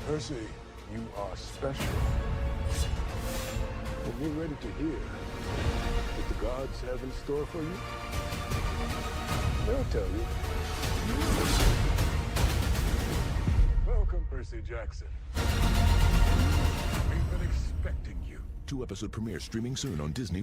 Percy, you are special. And you're ready to hear what the gods have in store for you? They'll tell you. Welcome, Percy Jackson. We've been expecting you. 2-episode premiere streaming soon on Disney+.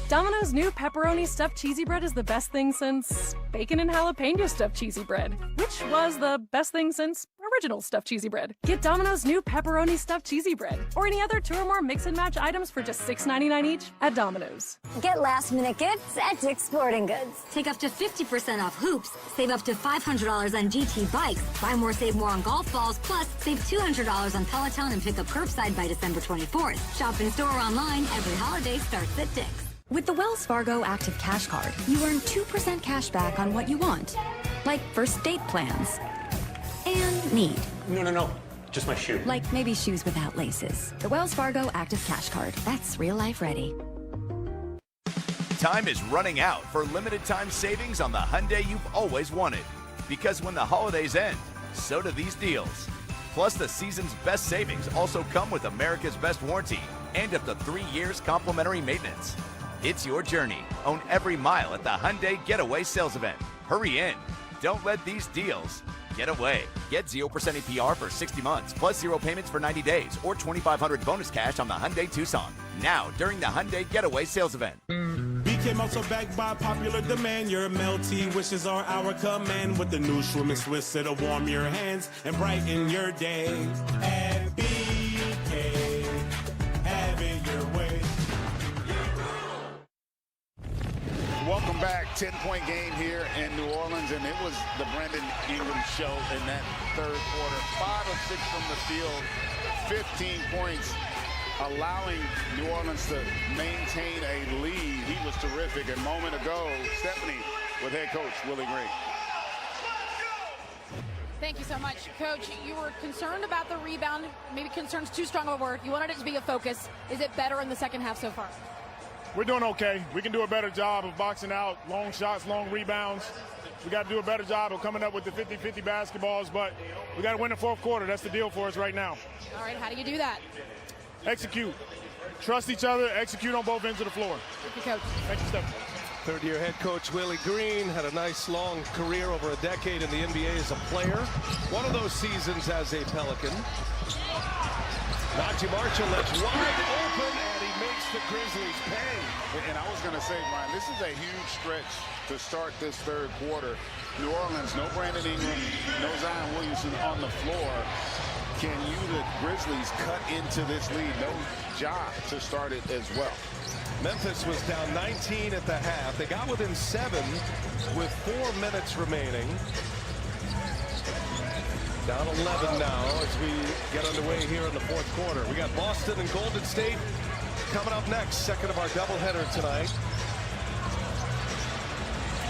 Domino's new pepperoni stuffed cheesy bread is the best thing since bacon and jalapeno stuffed cheesy bread, which was the best thing since original stuffed cheesy bread. Get Domino's new pepperoni stuffed cheesy bread or any other 2 or more mix and match items for just $6.99 each at Domino's. Get last-minute gifts at Dick's Sporting Goods. Take up to 50% off hoops, save up to $500 on GT bikes, buy more, save more on golf balls, plus save $200 on Peloton and pick up curbside by December 24th. Shop in store or online, every holiday starts at Dick's. With the Wells Fargo Active Cash Card, you earn 2% cash back on what you want, like first date plans and need. No. Just my shoe. Like maybe shoes without laces. The Wells Fargo Active Cash Card. That's real life ready. Time is running out for limited time savings on the Hyundai you've always wanted. Because when the holidays end, so do these deals. Plus, the season's best savings also come with America's best warranty and up to 3 years complimentary maintenance. It's your journey. Own every mile at the Hyundai Getaway Sales Event. Hurry in. Don't let these deals get away. Get 0% APR for 60 months, plus 0 payments for 90 days, or $2,500 bonus cash on the Hyundai Tucson. Now, during the Hyundai Getaway Sales Event. BK also backed by popular demand. Your melty wishes are our command. With the new Schwimmin' Swiss, it'll warm your hands and brighten your day. And BK, have it your way. Welcome back. 10-point game here in New Orleans, and it was the Brandon Ingram show in that third quarter. 5 of 6 from the field, 15 points, allowing New Orleans to maintain a lead. He was terrific. A moment ago, Stephanie with head coach Willie Green. Thank you so much, Coach. You were concerned about the rebound. Maybe concern's too strong of a word. You wanted it to be a focus. Is it better in the second half so far? We're doing okay. We can do a better job of boxing out long shots, long rebounds. We got to do a better job of coming up with the 50-50 basketballs, but we got to win the fourth quarter. That's the deal for us right now. All right, how do you do that? Execute. Trust each other. Execute on both ends of the floor. Thank you, Coach. Thank you, Steph. Third-year head coach Willie Green had a nice long career over a decade in the NBA as a player. One of those seasons as a Pelican. Najee Marshall left wide open, and he makes the Grizzlies pay. And I was going to say, Brian, this is a huge stretch to start this third quarter. New Orleans, no Brandon Ingram, no Zion Williamson on the floor. Can you, the Grizzlies, cut into this lead? No job to start it as well. Memphis was down 19 at the half. They got within 7 with 4 minutes remaining. Down 11 now as we get underway here in the fourth quarter. We got Boston and Golden State coming up next. Second of our doubleheader tonight.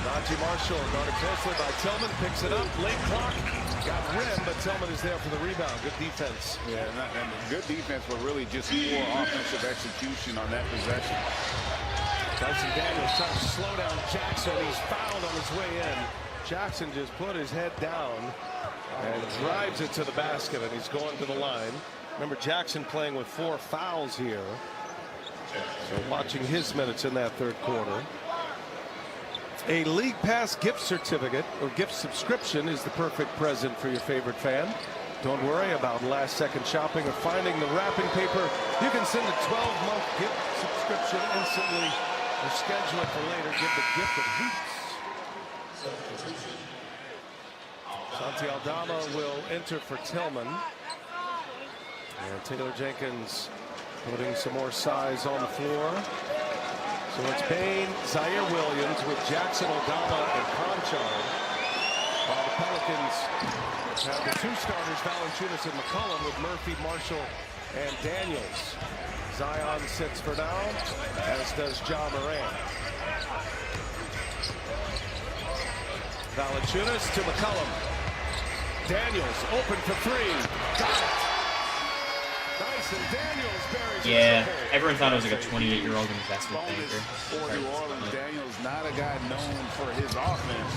Najee Marshall guarded closely by Tillman. Picks it up. Late clock. Got rim, but Tillman is there for the rebound. Good defense. Yeah, and good defense, but really just poor offensive execution on that possession. Dyson Daniels trying to slow down Jackson. He's fouled on his way in. Jackson just put his head down and drives it to the basket, and he's going to the line. Remember, Jackson playing with 4 fouls here. So watching his minutes in that third quarter. A League Pass gift certificate or gift subscription is the perfect present for your favorite fan. Don't worry about last-second shopping or finding the wrapping paper. You can send a 12-month gift subscription instantly or schedule it for later. Give the gift of hoops. Santi Aldama will enter for Tillman. And Taylor Jenkins putting some more size on the floor. So it's Bain, Zaire Williams with Jackson, Aldama, and Conchar. While the Pelicans have the 2 starters, Valanciunas and McCollum, with Murphy, Marshall, and Daniels. Zion sits for now, as does Ja Morant. Valanciunas to McCollum. Daniels open for 3. Got it. Nice, and Daniels buries Yeah, everyone thought it was like a 28-year-old investment banker. For New Orleans, Daniels not a guy known for his offense.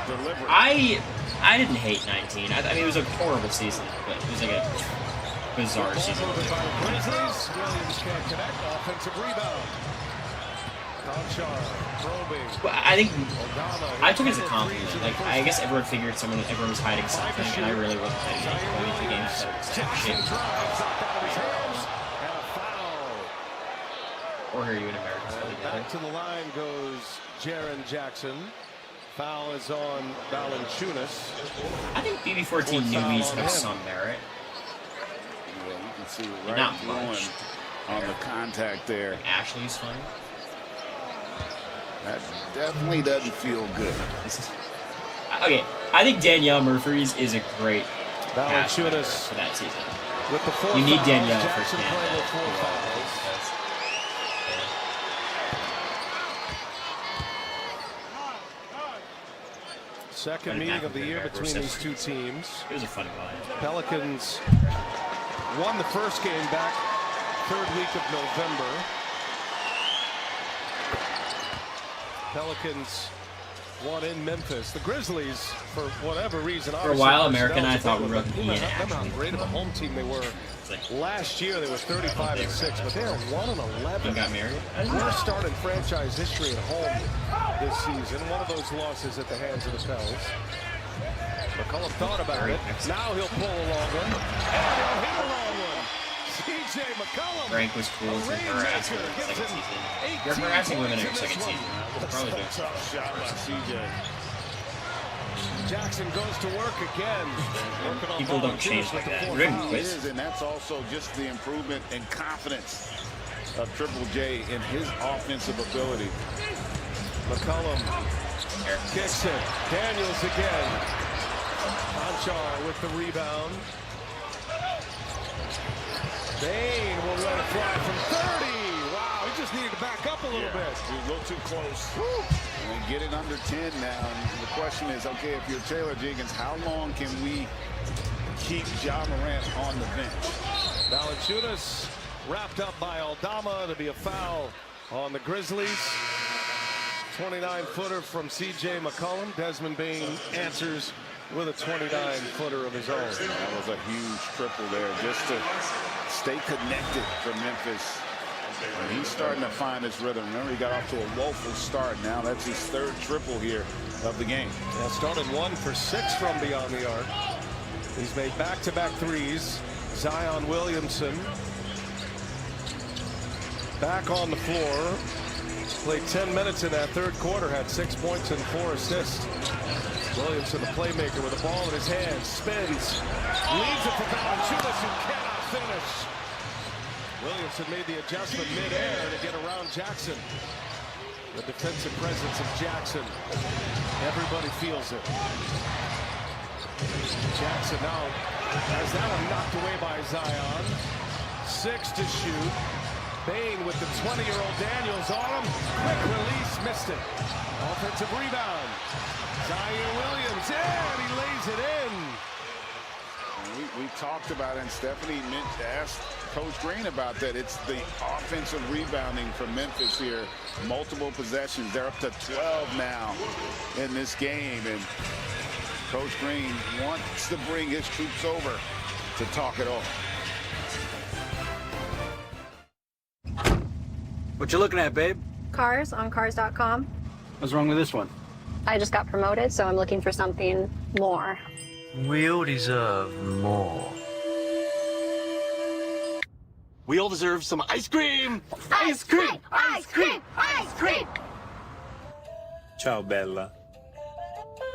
Delivery. I didn't hate 19. I mean, it was a horrible season, but it was like a bizarre season. Grizzlies. Williams can't connect. Offensive rebound. Conchar probing. Well, I think I took it as a compliment. Like, I guess everyone figured everyone was hiding something, and I really wasn't hiding anything going into the game. So or here you in America. Back to the line goes Jaren Jackson. Foul is on Valanciunas. I think BB14 newbies have some merit. Yeah, you can see right Not through much him on the contact there. Ashley's funny. That definitely doesn't feel good. Okay, I think Danielle Murphy's is a great Valanciunas for that season. With the 4 you need fouls, Danielle for Jackson playing with 4 fouls. Second meeting of the year between these two teams. It was a fun one. Pelicans won the first game back 3rd week of November. Pelicans won in Memphis. The Grizzlies, for whatever reason, for a while, America and I thought we were going to be an how great of a home team they were. Last year they were 35-6, but they are 1-11. You got married? Worst start in franchise history at home this season. One of those losses at the hands of the Pels. McCollum thought about it. Now he'll pull a long one. And he'll hit a long one. CJ McCollum. Frank was cool to harass women in the second season. You're harassing women in your second season. Probably doing Tough shot by CJ. Jackson goes to work again. People don't change like that. And that's also just the improvement and confidence of Triple J in his offensive ability. McCollum kicks it. Daniels again. Conchar with the rebound. Bain will let it fly from 30. Wow, he just needed to back up a little bit. He was a little too close. And get it under 10 now. And the question is, okay, if you're Taylor Jenkins, how long can we keep Ja Morant on the bench? Valanciunas wrapped up by Aldama to be a foul on the Grizzlies. 29-footer from C.J. McCollum. Desmond Bain answers with a 29-footer of his own. That was a huge triple there just to stay connected for Memphis. And he's starting to find his rhythm. Remember, he got off to a woeful start. Now that's his 3rd triple here of the game. Yeah, started 1 for 6 from beyond the arc. He's made back-to-back threes. Zion Williamson back on the floor. Played 10 minutes in that 3rd quarter. Had 6 points and 4 assists. Williamson, the playmaker, with the ball in his hands. Spins. Leaves it for Valanciunas, who cannot finish. Williamson made the adjustment mid-air to get around Jackson. The defensive presence of Jackson. Everybody feels it. Jackson now has that one knocked away by Zion. 6 to shoot. Bain with the 20-year-old Daniels on him. Quick release, missed it. Offensive rebound. Zion Williams, and he lays it in. We talked about it, and Stephanie asked Coach Green about that. It's the offensive rebounding for Memphis here. Multiple possessions. They're up to 12 now in this game. And Coach Green wants to bring his troops over to talk it over. What you looking at, babe? Cars on cars.com. What's wrong with this one? I just got promoted, so I'm looking for something more. We all deserve more. We all deserve some ice cream! Ice cream! Ice cream! Ice cream! Ciao, Bella.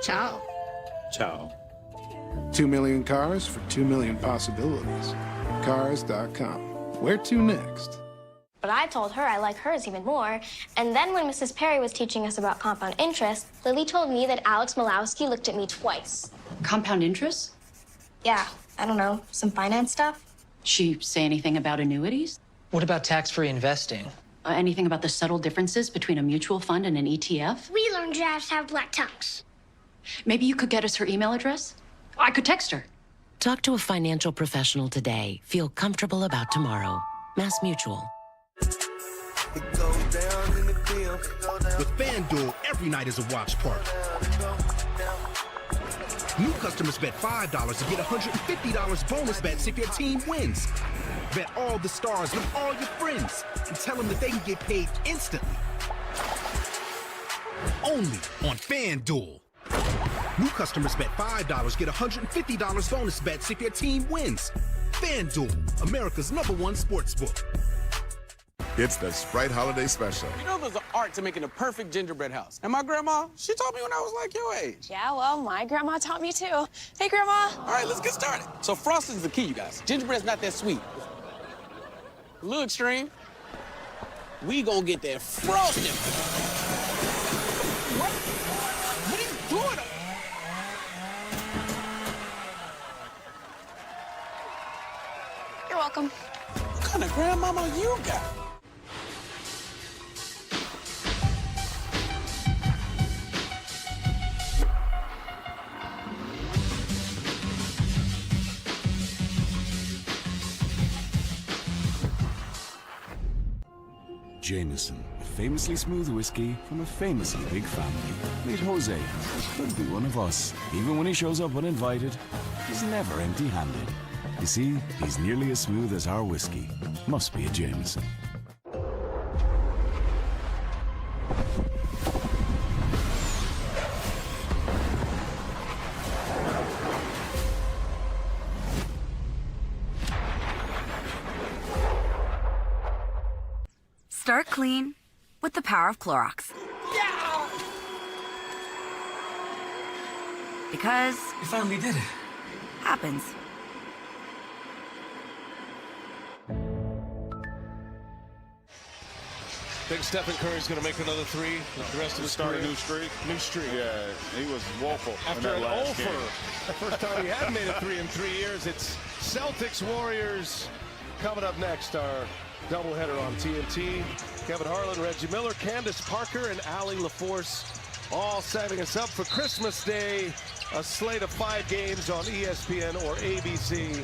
Ciao. Ciao. 2 million cars for 2 million possibilities. Cars.com. Where to next? But I told her I like hers even more. And then when Mrs. Perry was teaching us about compound interest, Lily told me that Alex Malowski looked at me twice. Compound interest? Yeah, I don't know, some finance stuff. She say anything about annuities? What about tax-free investing? Anything about the subtle differences between a mutual fund and an ETF? We learned giraffes have black tongues. Maybe you could get us her email address? I could text her. Talk to a financial professional today. Feel comfortable about tomorrow. Mass Mutual. With FanDuel, every night is a watch party. New customers bet $5 to get $150 bonus bets if your team wins. Bet all the stars with all your friends and tell them that they can get paid instantly. Only on FanDuel. New customers bet $5, get $150 bonus bets if your team wins. FanDuel, America's #1 sportsbook. It's the Sprite Holiday Special. You know there's an art to making a perfect gingerbread house. And my grandma, she taught me when I was like your age. Yeah, well, my grandma taught me too. Hey, Grandma. All right, let's get started. So frosting's the key, you guys. Gingerbread's not that sweet. A little extreme. We gonna get that frosting. What are you doing? You're welcome. What kind of grandmama you got? Jameson, a famously smooth whiskey from a famously big family. Meet Jose, could be one of us. Even when he shows up uninvited, he's never empty-handed. You see, he's nearly as smooth as our whiskey. Must be a Jameson. Start clean with the power of Clorox. Yeah! Because... You finally did it. Happens. Think Stephen Curry's going to make another three with the rest of his Start career? a new streak. New streak. Yeah, he was woeful After in an that last 0 game. for first time he had made a 3 in 3 years. It's Celtics Warriors coming up next. Our doubleheader on TNT. Kevin Harlan, Reggie Miller, Candace Parker, and Allie LaForce all setting us up for Christmas Day. A slate of 5 games on ESPN or ABC.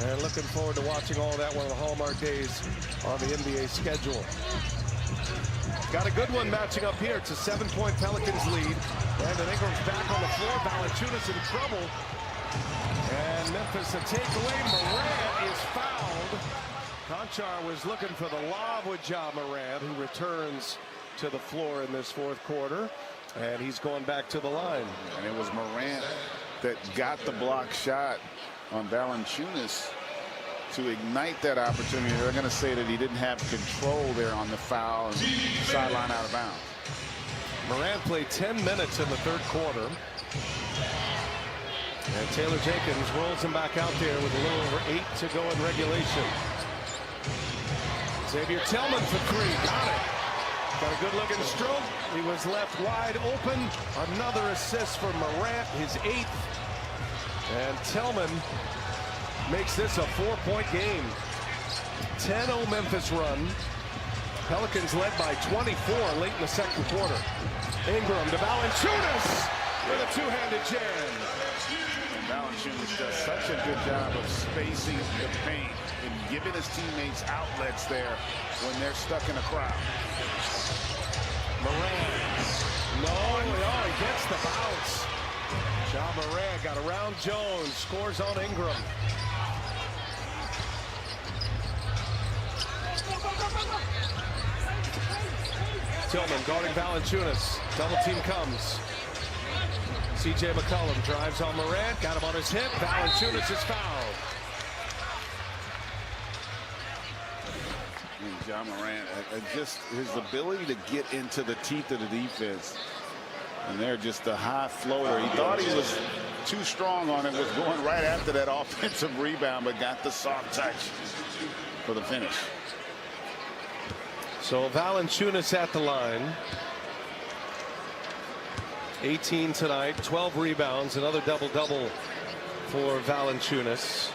And looking forward to watching all that, one of the hallmark days on the NBA schedule. Got a good one matching up here. It's a 7-point Pelicans lead. Brandon Ingram's back on the floor. Valanciunas in trouble. And Memphis a takeaway. Morant is fouled. Conchar was looking for the lob with Ja Morant, who returns to the floor in this fourth quarter. And he's going back to the line. And it was Morant that got the block shot on Valanciunas to ignite that opportunity. They're going to say that he didn't have control there on the foul and sideline out of bounds. Morant played 10 minutes in the third quarter. And Taylor Jenkins rolls him back out there with a little over 8 to go in regulation. Xavier Tillman for 3. Got it. Got a good looking stroke. He was left wide open. Another assist for Morant, his 8th. And Tillman makes this a 4-point game. 10-0 Memphis run. Pelicans led by 24 late in the second quarter. Ingram to Valanciunas with a two-handed jam. And Valanciunas does such a good job of spacing the paint and giving his teammates outlets there when they're stuck in a crowd. Morant. No, he gets the bounce. Ja Morant got around Jones, scores on Ingram. Tillman guarding Valanciunas. Double team comes. C.J. McCollum drives on Morant, got him on his hip. Valanciunas is fouled. And Ja Morant, just his ability to get into the teeth of the defense. And they're just a high floater. He thought he was too strong on it, was going right after that offensive rebound, but got the soft touch for the finish. So Valanciunas at the line. 18 tonight, 12 rebounds, another double-double for Valanciunas.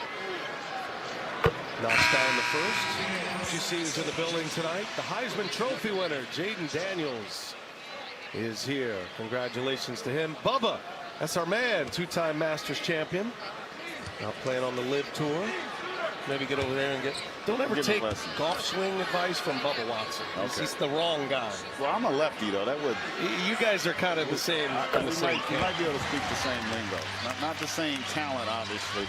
Knocks down the first. You see who's in the building tonight. The Heisman Trophy winner, Jaden Daniels, is here. Congratulations to him. Bubba, that's our man, 2-time Masters champion. Now playing on the LIV Tour. Maybe get over there and get. Don't ever take golf swing advice from Bubba Watson. Okay. He's the wrong guy. Well, I'm a lefty though. That would. You guys are kind of the same. You might be able to speak the same lingo. Not the same talent, obviously.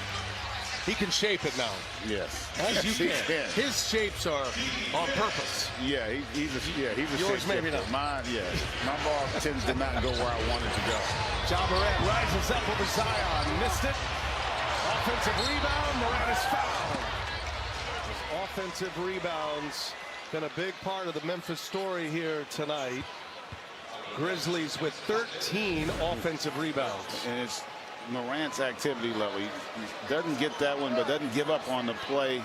He can shape it now. Yes. As you can. His shapes are on purpose. Yeah, he's a Yours maybe not. Mine, yes. My ball tends to not go where I want it to go. Ja Morant rises up over Zion. Missed it. Offensive rebound. Morant is fouled. His offensive rebounds been a big part of the Memphis story here tonight. Grizzlies with 13 offensive rebounds. And it's Morant's activity level. He doesn't get that one, but doesn't give up on the play.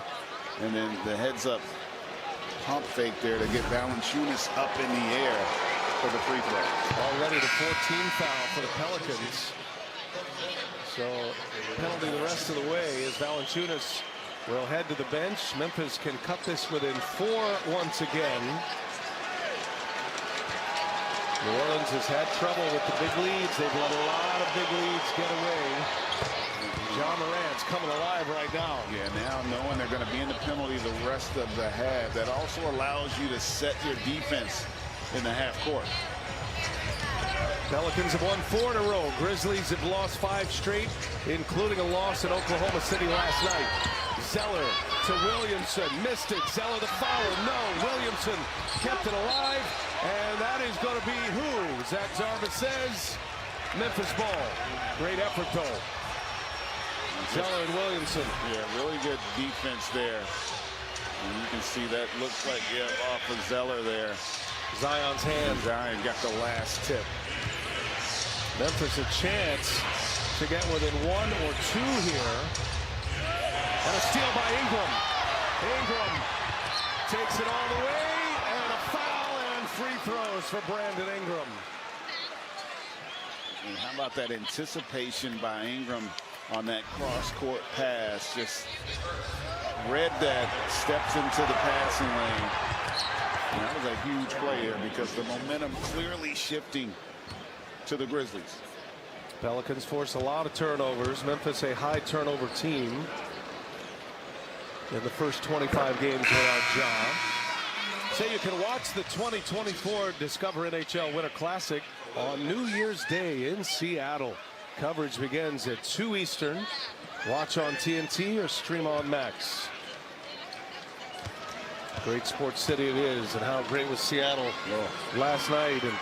And then the heads-up pump fake there to get Valanciunas up in the air for the free throw. Already the 14th foul for the Pelicans. So penalty the rest of the way as Valanciunas will head to the bench. Memphis can cut this within 4 once again. New Orleans has had trouble with the big leads. They've let a lot of big leads get away. Ja Morant's coming alive right now. Yeah, now knowing they're going to be in the penalty the rest of the half, that also allows you to set your defense in the half court. Pelicans have won 4 in a row. Grizzlies have lost 5 straight, including a loss in Oklahoma City last night. Zeller to Williamson. Missed it. Zeller the foul. No. Williamson kept it alive. And that is going to be who? Zach Jarvis says Memphis ball. Great effort, though. Zeller and Williamson. Yeah, really good defense there. And you can see that looks like, yeah, off of Zeller there. Zion's hand. Zion got the last tip. Memphis a chance to get within 1 or 2 here. And a steal by Ingram. Ingram takes it all the way. And a foul and free throws for Brandon Ingram. And how about that anticipation by Ingram on that cross-court pass? Just read that, steps into the passing lane. And that was a huge play here because the momentum clearly shifting to the Grizzlies. Pelicans force a lot of turnovers. Memphis a high turnover team in the first 25 games without Ja. Say you can watch the 2024 Discover NHL Winter Classic on New Year's Day in Seattle. Coverage begins at 2 Eastern. Watch on TNT or stream on Max. Great sports city it is, and how great was Seattle last night. And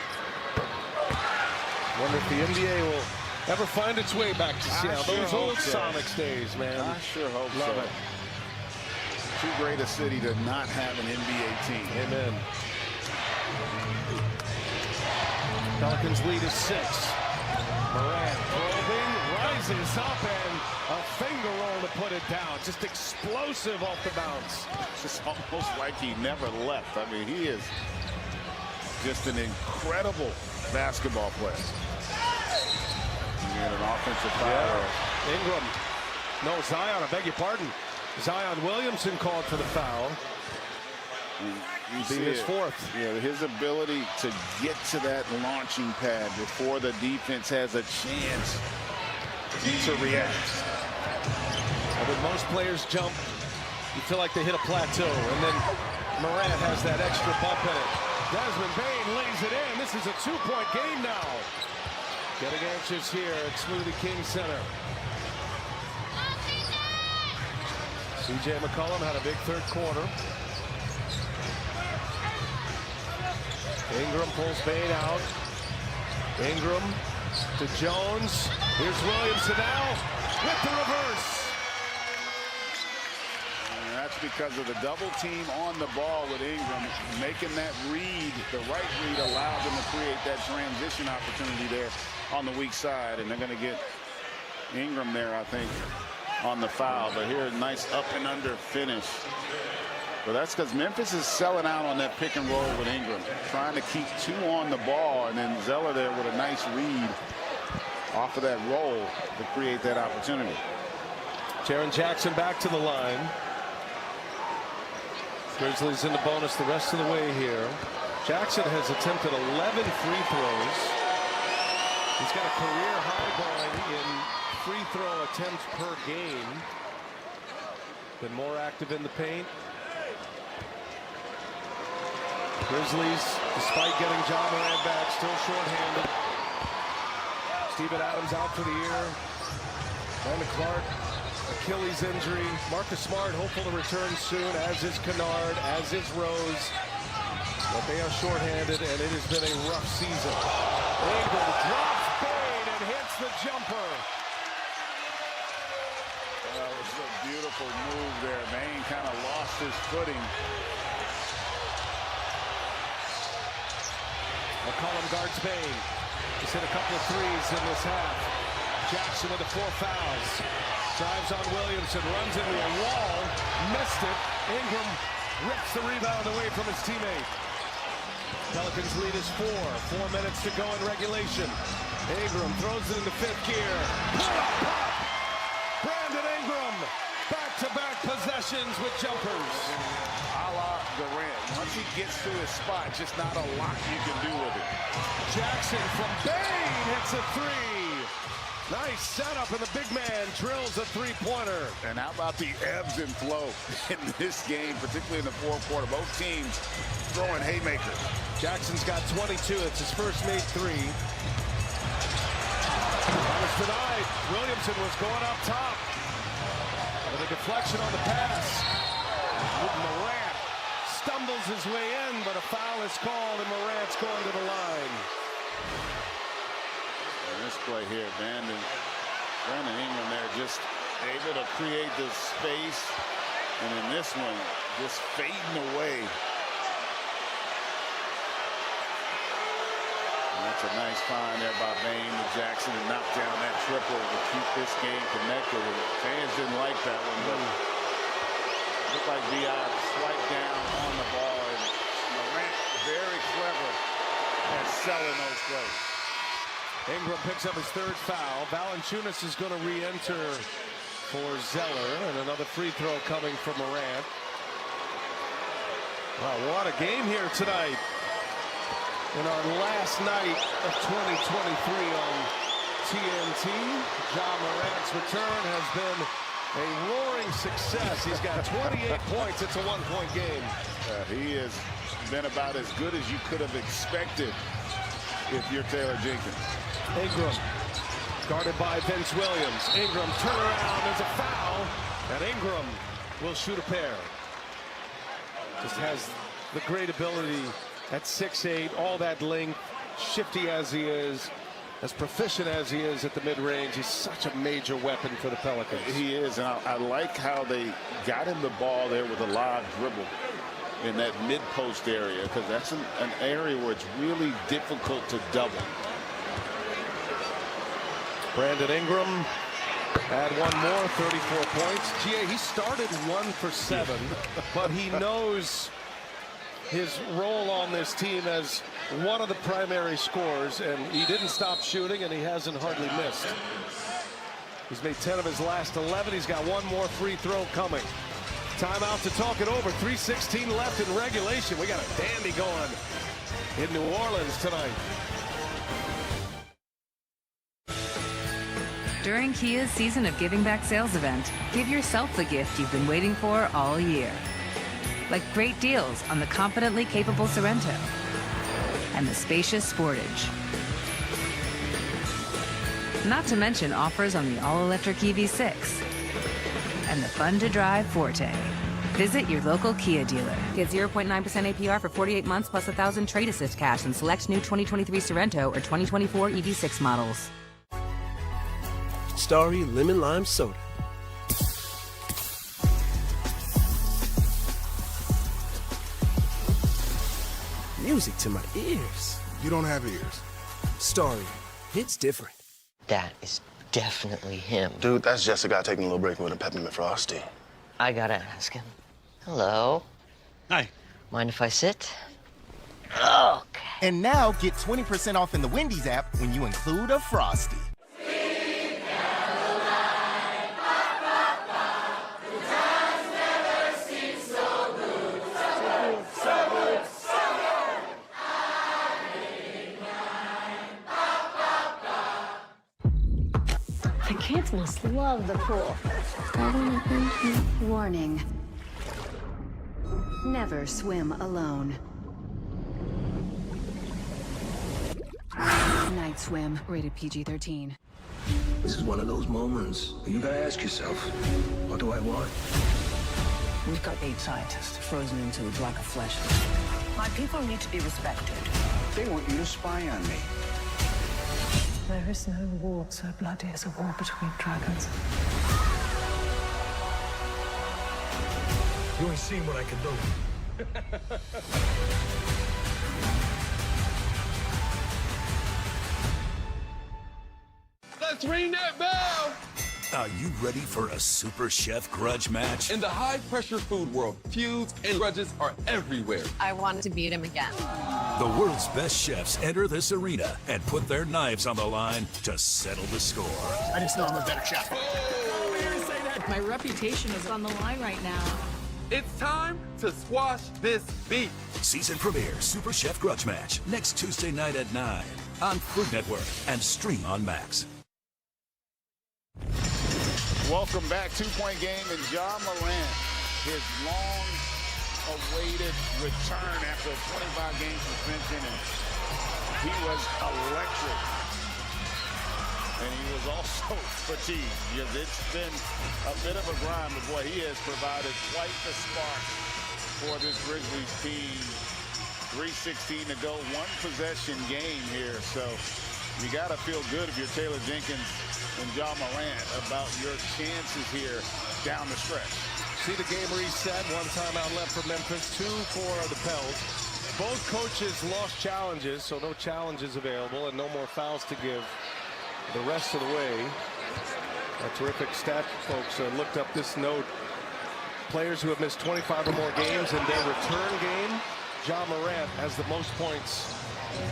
wonder if the NBA will ever find its way back to Seattle. Those old Sonics days, man. I sure hope Love so. it. Too great a city to not have an NBA team. Amen. Pelicans lead is 6. Morant probing, rises up, and a finger roll to put it down. Just explosive off the bounce. It's just almost like he never left. I mean, he is just an incredible basketball player. And an offensive foul. Yeah. Ingram. No, Zion, I beg your pardon. Zion Williamson called for the foul. You see his it. 4th. Yeah, his ability to get to that launching pad before the defense has a chance to react. When most players jump, you feel like they hit a plateau, and then Morant has that extra bump in it. Desmond Bane lays it in. This is a 2-point game now. Getting anxious here at Smoothie King Center. C.J. McCollum had a big 3rd quarter. Ingram pulls Bane out. Ingram to Jones. Here's Williamson now with the reverse. And that's because of the double team on the ball with Ingram. Making that read, the right read, allowed them to create that transition opportunity there on the weak side. And they're going to get Ingram there, I think, on the foul. But here, nice up and under finish. But that's because Memphis is selling out on that pick and roll with Ingram, trying to keep 2 on the ball, and then Zeller there with a nice read off of that roll to create that opportunity. Jaren Jackson back to the line. Grizzlies in the bonus the rest of the way here. Jackson has attempted 11 free throws. He's got a career high going in free throw attempts per game. Been more active in the paint. Grizzlies, despite getting Ja Morant back, still shorthanded. Steven Adams out for the year. Brandon Clark, Achilles injury. Marcus Smart hopeful to return soon, as is Kennard, as is Rose. But they are shorthanded, and it has been a rough season. Ingram drops Bane and hits the jumper. Well, it was a beautiful move there. Bane kind of lost his footing. McCollum guards Bane. He's hit a couple of threes in this half. Jackson with the 4 fouls. Drives on Williamson, runs into a wall, missed it. Ingram rips the rebound away from his teammate. Pelicans lead is 4. 4 minutes to go in regulation. Ingram throws it into 5th gear. Pull up pop! Brandon Ingram, back-to-back possessions with jumpers. A la Durant. Once he gets to his spot, just not a lot you can do with it. Jackson from Bane hits a 3. Nice setup, and the big man drills a 3-pointer. And how about the ebbs and flow in this game, particularly in the fourth quarter? Both teams throwing haymakers. Jackson's got 22. It's his first made 3. That was denied. Williamson was going up top. With a deflection on the pass. Morant stumbles his way in, but a foul is called, and Morant's going to the line. And this play here, Brandon Ingram there just able to create this space. And in this one, just fading away. And that's a nice find there by Bane to Jackson to knock down that triple to keep this game connected. And fans didn't like that one, but it looked like B.I. swiped down on the ball. And Morant very clever at selling those plays. Ingram picks up his 3rd foul. Valanciunas is going to re-enter for Zeller, and another free throw coming from Morant. Wow, what a game here tonight in our last night of 2023 on TNT. Ja Morant's return has been a roaring success. He's got 28 points. It's a 1-point game. He has been about as good as you could have expected if you're Taylor Jenkins. Ingram guarded by Vince Williams. Ingram turn around, there's a foul, and Ingram will shoot a pair. Just has the great ability at 6'8", all that length, shifty as he is, as proficient as he is at the mid-range. He's such a major weapon for the Pelicans. He is, and I like how they got him the ball there with a live dribble in that mid-post area, because that's an area where it's really difficult to double. Brandon Ingram had one more, 34 points. GA, he started 1 for 7, but he knows his role on this team as one of the primary scorers, and he didn't stop shooting, and he hasn't hardly missed. He's made 10 of his last 11. He's got one more free throw coming. Timeout to talk it over. 3:16 left in regulation. We got a dandy going in New Orleans tonight. During Kia's Season of Giving Back sales event, give yourself the gift you've been waiting for all year. Like great deals on the confidently capable Sorrento and the spacious Sportage. Not to mention offers on the all-electric EV6 and the fun-to-drive Forte. Visit your local Kia dealer. Get 0.9% APR for 48 months plus $1,000 trade assist cash and select new 2023 Sorrento or 2024 EV6 models. Starry Lemon Lime Soda. Music to my ears. You don't have ears. Starry, it's different. That is definitely him. Dude, that's just a guy taking a little break with a peppermint frosty. I gotta ask him. Hello? Hi. Mind if I sit? Okay. And now get 20% off in the Wendy's app when you include a Frosty. The kids must love the pool. Warning. Never swim alone. Night Swim, rated PG-13. This is one of those moments where you gotta ask yourself, what do I want? We've got 8 scientists frozen into a block of flesh. My people need to be respected. They want you to spy on me. There is no war so bloody as a war between dragons. You ain't seen what I can do. Let's ring that bell! Are you ready for a Super Chef grudge match? In the high-pressure food world, feuds and grudges are everywhere. I want to beat him again. The world's best chefs enter this arena and put their knives on the line to settle the score. I just know I'm a better chef. My reputation is on the line right now. It's time to squash this beef. Season premiere Super Chef grudge match next Tuesday night at 9 on Food Network and stream on Max. Welcome back. 2-point game, and Ja Morant, his long-awaited return after a 25-game suspension, and he was electric. And he was also fatigued. It's been a bit of a grind, but boy, he has provided quite the spark for this Grizzlies team. 3:16 to go, one-possession game here, so you got to feel good if you're Taylor Jenkins and Ja Morant about your chances here down the stretch. See the game reset. 1 timeout left for Memphis, 2 for the Pels. Both coaches lost challenges, so no challenges available and no more fouls to give the rest of the way. A terrific stat, folks. Looked up this note. Players who have missed 25 or more games in their return game, Ja Morant has the most points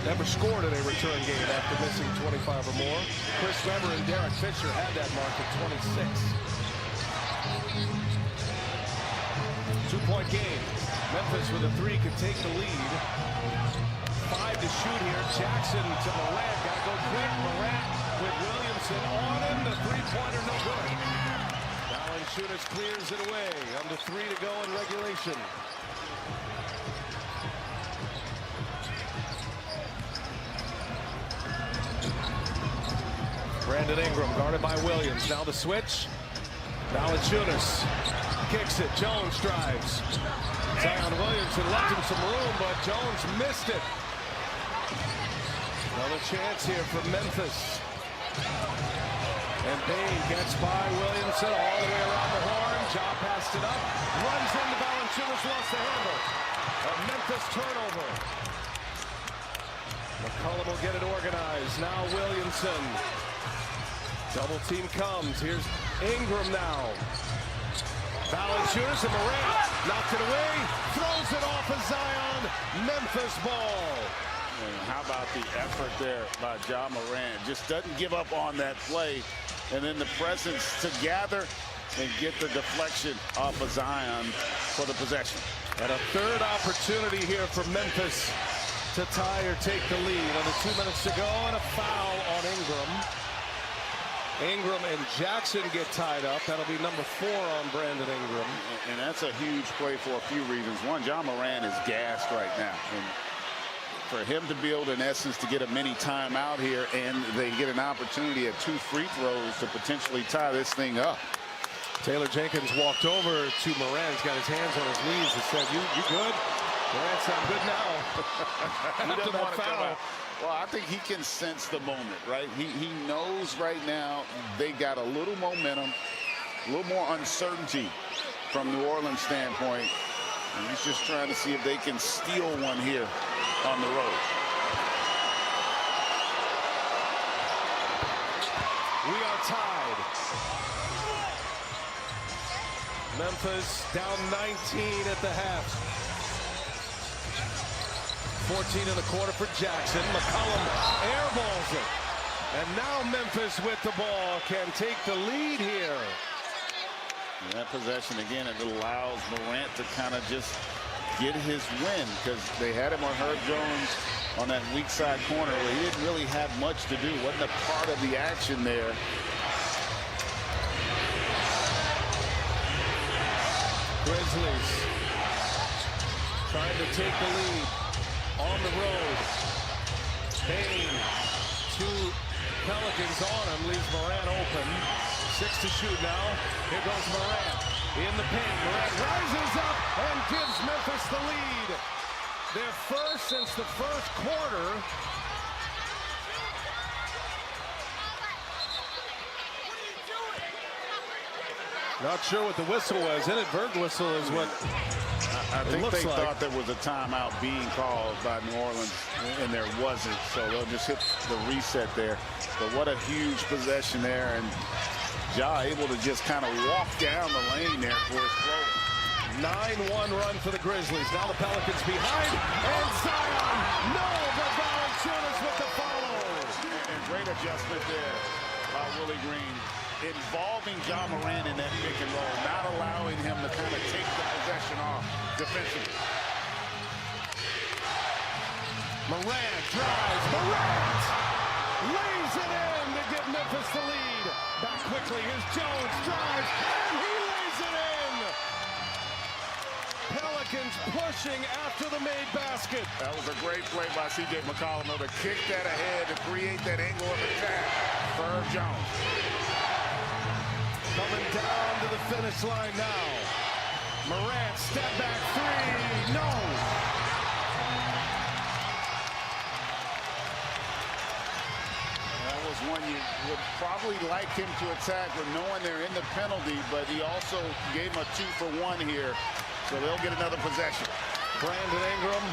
ever scored in a return game after missing 25 or more. Chris Webber and Derek Fisher had that mark at 26. 2-point game. Memphis with a 3 can take the lead. 5 to shoot here. Jackson to Morant. Got to go quick. Morant with Williamson on him. The three-pointer no good. Valanciunas clears it away. Under 3 to go in regulation. Brandon Ingram guarded by Williams. Now the switch. Valanciunas kicks it. Jones drives. Zion Williamson left him some room, but Jones missed it. Another chance here for Memphis. And Bain gets by Williamson all the way around the horn. Ja passed it up. Runs into Valanciunas, lost the handle. A Memphis turnover. McCollum will get it organized. Now Williamson. Double team comes. Here's Ingram now. Valanciunas and Morant knocked it away. Throws it off of Zion. Memphis ball. And how about the effort there by Ja Morant? Just doesn't give up on that play. And then the presence to gather and get the deflection off of Zion for the possession. And a third opportunity here for Memphis to tie or take the lead. Under 2 minutes to go, and a foul on Ingram. Ingram and Jackson get tied up. That'll be number 4 on Brandon Ingram. And that's a huge play for a few reasons. One, Ja Morant is gassed right now. And for him to be able to, in essence, to get a mini timeout here, and they get an opportunity at 2 free throws to potentially tie this thing up. Taylor Jenkins walked over to Morant. He's got his hands on his knees and said, you good? Morant said, I'm good now. He doesn't want to come out. Well, I think he can sense the moment, right? He knows right now they got a little momentum, a little more uncertainty from New Orleans standpoint. And he's just trying to see if they can steal one here on the road. We are tied. Memphis down 19 at the half. 14 in the quarter for Jackson. McCollum airballs it. And now Memphis with the ball can take the lead here. And that possession, again, it allows Morant to kind of just get his win, because they had him on Herb Jones on that weak side corner where he didn't really have much to do. Wasn't a part of the action there. Grizzlies trying to take the lead on the road. Payne, 2 Pelicans on him, leaves Morant open. 6 to shoot now. Here goes Morant in the paint. Morant rises up and gives Memphis the lead. Their first since the first quarter. Not sure what the whistle was. Inadvertent whistle is what I think they like. thought there was a timeout being called by New Orleans, and there wasn't. So they'll just hit the reset there. But what a huge possession there. And Ja able to just kind of walk down the lane there for his floater. 9-1 run for the Grizzlies. Now the Pelicans behind. And Zion. No, but Valanciunas with the follow. And great adjustment there by Willie Green, involving Ja Morant in that pick and roll, not allowing him to kind of take the possession off defensively. Morant drives. Morant lays it in to give Memphis the lead. Back quickly. Here's Jones. Drives. And he lays it in. Pelicans pushing after the made basket. That was a great play by C.J. McCollum to kick that ahead to create that angle of attack for Herb Jones. Coming down to the finish line now. Morant, step back 3. No. That was one you would probably like him to attack with knowing they're in the penalty, but he also gave him a 2-for-1 here. So they'll get another possession. Brandon Ingram